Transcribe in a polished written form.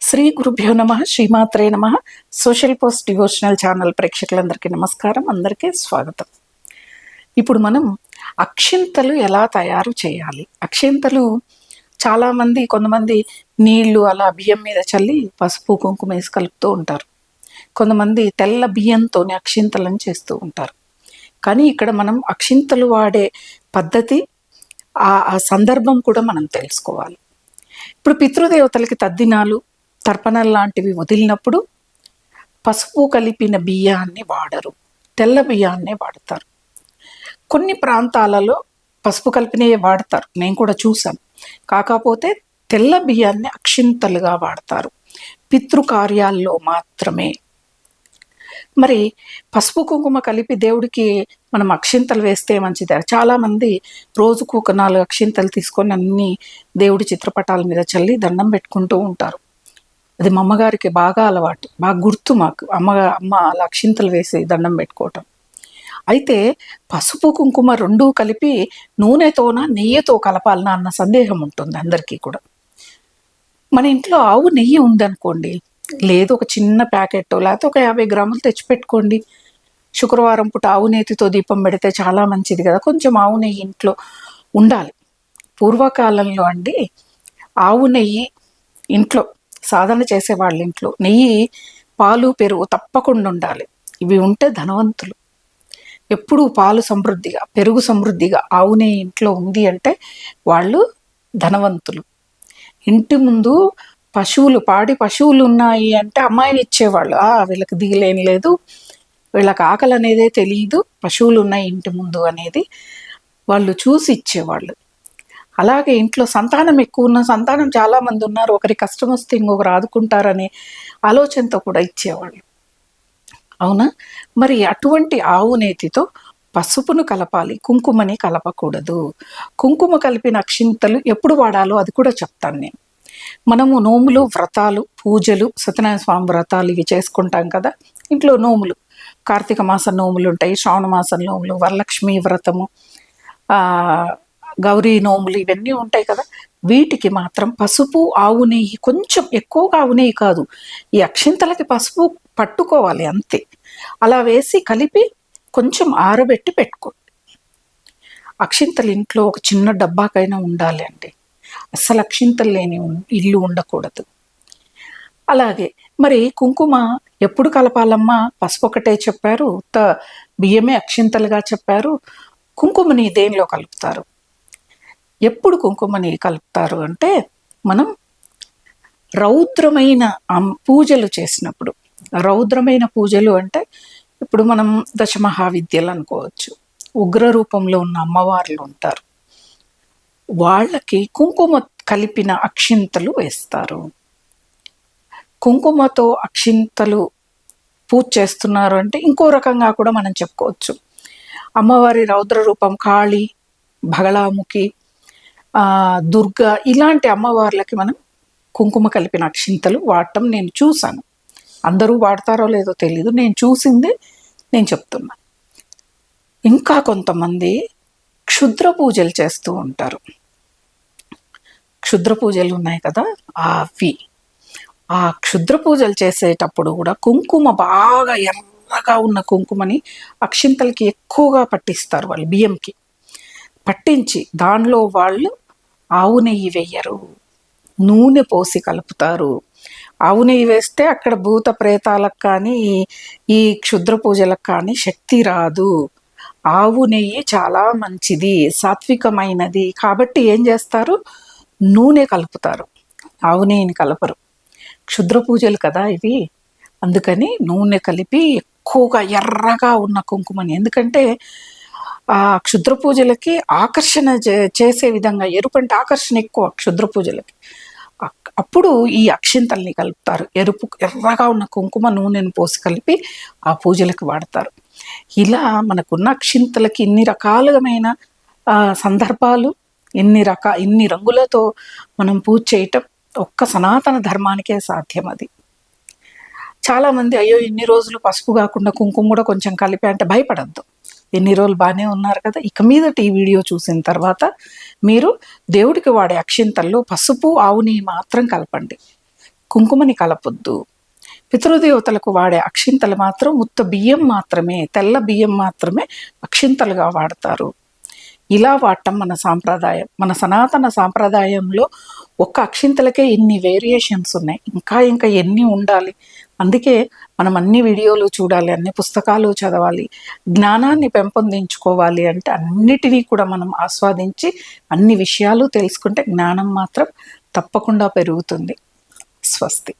శ్రీ గురుభ్యో నమ శ్రీమాత్రే నమ. సోషల్ పోస్ట్ డివోషనల్ ఛానల్ ప్రేక్షకులందరికీ నమస్కారం, అందరికీ స్వాగతం. ఇప్పుడు మనం అక్షింతలు ఎలా తయారు చేయాలి. అక్షింతలు చాలామంది కొంతమంది నీళ్లు అలా బియ్యం మీద చల్లి పసుపు కుంకుమ వేసి కలుపుతూ ఉంటారు. కొంతమంది తెల్ల బియ్యంతోనే అక్షింతలను చేస్తూ ఉంటారు. కానీ ఇక్కడ మనం అక్షింతలు వాడే పద్ధతి, ఆ సందర్భం కూడా మనం తెలుసుకోవాలి. ఇప్పుడు పితృదేవతలకి తద్దినాలు తర్పణాలు లాంటివి వదిలినప్పుడు పసుపు కలిపిన బియ్యాన్ని వాడరు, తెల్ల బియ్యాన్నే వాడతారు. కొన్ని ప్రాంతాలలో పసుపు కలిపినవి వాడతారు, నేను కూడా చూశాను. కాకపోతే తెల్ల బియ్యాన్ని అక్షింతలుగా వాడతారు, పితృకార్యాల్లో మాత్రమే. మరి పసుపు కుంకుమ కలిపి దేవుడికి మనం అక్షింతలు వేస్తే మంచిది. చాలామంది రోజుకు ఒక 4 అక్షింతలు తీసుకొని అన్ని దేవుడి చిత్రపటాల మీద చల్లి దండం పెట్టుకుంటూ ఉంటారు. అది మా అమ్మగారికి బాగా అలవాటు, బాగా గుర్తు మాకు. అమ్మ అలా అక్షింతలు వేసి దండం పెట్టుకోవటం. అయితే పసుపు కుంకుమ రెండూ కలిపి నూనెతోన నెయ్యితో కలపాలనా అన్న సందేహం ఉంటుంది అందరికీ కూడా. మన ఇంట్లో ఆవు నెయ్యి ఉందనుకోండి, లేదు ఒక చిన్న ప్యాకెట్ లేకపోతే ఒక 50 గ్రాములు తెచ్చిపెట్టుకోండి. శుక్రవారం పూట ఆవు నేతితో దీపం పెడితే చాలా మంచిది కదా. కొంచెం ఆవు నెయ్యి ఇంట్లో ఉండాలి. పూర్వకాలంలో అండి ఆవు నెయ్యి ఇంట్లో సాధన చేసే వాళ్ళ ఇంట్లో నెయ్యి, పాలు, పెరుగు తప్పకుండా ఉండాలి. ఇవి ఉంటే ధనవంతులు. ఎప్పుడు పాలు సమృద్ధిగా, పెరుగు సమృద్ధిగా ఆవు నెయ్యి ఇంట్లో ఉంది అంటే వాళ్ళు ధనవంతులు. ఇంటి ముందు పశువులు, పాడి పశువులు ఉన్నాయి అంటే అమ్మాయిని ఇచ్చేవాళ్ళు. వీళ్ళకి దిగులేని లేదు, వీళ్ళకి ఆకలి అనేదే తెలియదు, పశువులు ఉన్నాయి ఇంటి ముందు అనేది వాళ్ళు చూసి ఇచ్చేవాళ్ళు. అలాగే ఇంట్లో సంతానం ఎక్కువ ఉన్న, సంతానం చాలామంది ఉన్నారు, ఒకరి కష్టం వస్తే ఇంకొకరు ఆదుకుంటారనే ఆలోచనతో కూడా ఇచ్చేవాళ్ళు. అవునా? మరి అటువంటి ఆవు నేతితో పసుపును కలపాలి, కుంకుమని కలపకూడదు. కుంకుమ కలిపిన అక్షింతలు ఎప్పుడు వాడాలో అది కూడా చెప్తాను నేను. మనము నోములు, వ్రతాలు, పూజలు, సత్యనారాయణ స్వామి వ్రతాలు ఇవి చేసుకుంటాం కదా ఇంట్లో. నోములు, కార్తీక మాసం నోములు ఉంటాయి, శ్రావణ మాసం నోములు, వరలక్ష్మి వ్రతము, గౌరీ నోములు, ఇవన్నీ ఉంటాయి కదా. వీటికి మాత్రం పసుపు, ఆవు నెయ్యి, కొంచెం ఎక్కువగా ఆవు నెయ్యి కాదు, ఈ అక్షింతలకి పసుపు పట్టుకోవాలి అంతే. అలా వేసి కలిపి కొంచెం ఆరబెట్టి పెట్టుకోండి. అక్షింతలు ఇంట్లో ఒక చిన్న డబ్బాకైనా ఉండాలి అండి. అస్సలు అక్షింతలు లేని ఇల్లు ఉండకూడదు. అలాగే మరి కుంకుమ ఎప్పుడు కలపాలమ్మా? పసుపు ఒకటే చెప్పారు, బియ్యమే అక్షింతలుగా చెప్పారు. కుంకుమని దేనిలో కలుపుతారు? ఎప్పుడు కుంకుమని కలుపుతారు అంటే మనం రౌద్రమైన పూజలు చేసినప్పుడు. రౌద్రమైన పూజలు అంటే ఇప్పుడు మనం దశమహావిద్యలు అనుకోవచ్చు. ఉగ్ర రూపంలో ఉన్న అమ్మవార్లు ఉంటారు, వాళ్ళకి కుంకుమ కలిపిన అక్షింతలు వేస్తారు. కుంకుమతో అక్షింతలు పూజ చేస్తున్నారు అంటే ఇంకో రకంగా కూడా మనం చెప్పుకోవచ్చు. అమ్మవారి రౌద్ర రూపం కాళి, బగళాముఖి, దుర్గా, ఇలాంటి అమ్మవార్లకి మనం కుంకుమ కలిపిన అక్షింతలు వాడటం నేను చూశాను. అందరూ వాడతారో లేదో తెలీదు, నేను చూసింది నేను చెప్తున్నా. ఇంకా కొంతమంది క్షుద్ర పూజలు చేస్తూ ఉంటారు. క్షుద్ర పూజలు ఉన్నాయి కదా, అవి ఆ క్షుద్ర పూజలు చేసేటప్పుడు కూడా కుంకుమ బాగా ఎర్రగా ఉన్న కుంకుమని అక్షింతలకి ఎక్కువగా పట్టిస్తారు. వాళ్ళు బియ్యంకి పట్టించి దానిలో వాళ్ళు ఆవు నెయ్యి వేయరు, నూనె పోసి కలుపుతారు. ఆవు నెయ్యి వేస్తే అక్కడ భూత ప్రేతాలకు కానీ ఈ క్షుద్ర పూజలకు కానీ శక్తి రాదు. ఆవు నెయ్యి చాలా మంచిది, సాత్వికమైనది. కాబట్టి ఏం చేస్తారు? నూనె కలుపుతారు, ఆవు నెయ్యిని కలపరు. క్షుద్ర పూజలు కదా ఇవి, అందుకని నూనె కలిపి ఎక్కువగా ఎర్రగా ఉన్న కుంకుమని. ఎందుకంటే ఆ క్షుద్ర పూజలకి ఆకర్షణ చేసే విధంగా, ఎరుపు అంటే ఆకర్షణ ఎక్కువ క్షుద్ర పూజలకి. అప్పుడు ఈ అక్షింతల్ని కలుపుతారు. ఎర్రగా ఉన్న కుంకుమ నూనెను పోసి కలిపి ఆ పూజలకు వాడతారు. ఇలా మనకున్న అక్షింతలకి ఇన్ని రకాలమైన సందర్భాలు, ఇన్ని రంగులతో మనం పూజ చేయటం ఒక్క సనాతన ధర్మానికే సాధ్యం. అది చాలామంది అయ్యో ఇన్ని రోజులు పసుపు కాకుండా కుంకుమ కూడా కొంచెం కలిపి అంటే భయపడద్దు. ఎన్ని రోజులు బాగానే ఉన్నారు కదా. ఇక మీదట ఈ వీడియో చూసిన తర్వాత మీరు దేవుడికి వాడే అక్షింతల్లో పసుపు, ఆవు నెయ్యి మాత్రం కలపండి. కుంకుమని కలపొద్దు. పితృదేవతలకు వాడే అక్షింతలు మాత్రం ఉత్త బియ్యం మాత్రమే, తెల్ల బియ్యం మాత్రమే అక్షింతలుగా వాడతారు. ఇలా వాడటం మన సాంప్రదాయం. మన సనాతన సాంప్రదాయంలో ఒక్క అక్షింతలకే ఇన్ని వేరియేషన్స్ ఉన్నాయి. ఇంకా ఎన్ని ఉండాలి. అందుకే మనం అన్ని వీడియోలు చూడాలి, అన్ని పుస్తకాలు చదవాలి, జ్ఞానాన్ని పెంపొందించుకోవాలి. అంటే అన్నిటినీ కూడా మనం ఆస్వాదించి అన్ని విషయాలు తెలుసుకుంటే జ్ఞానం మాత్రం తప్పకుండా పెరుగుతుంది. స్వస్తి.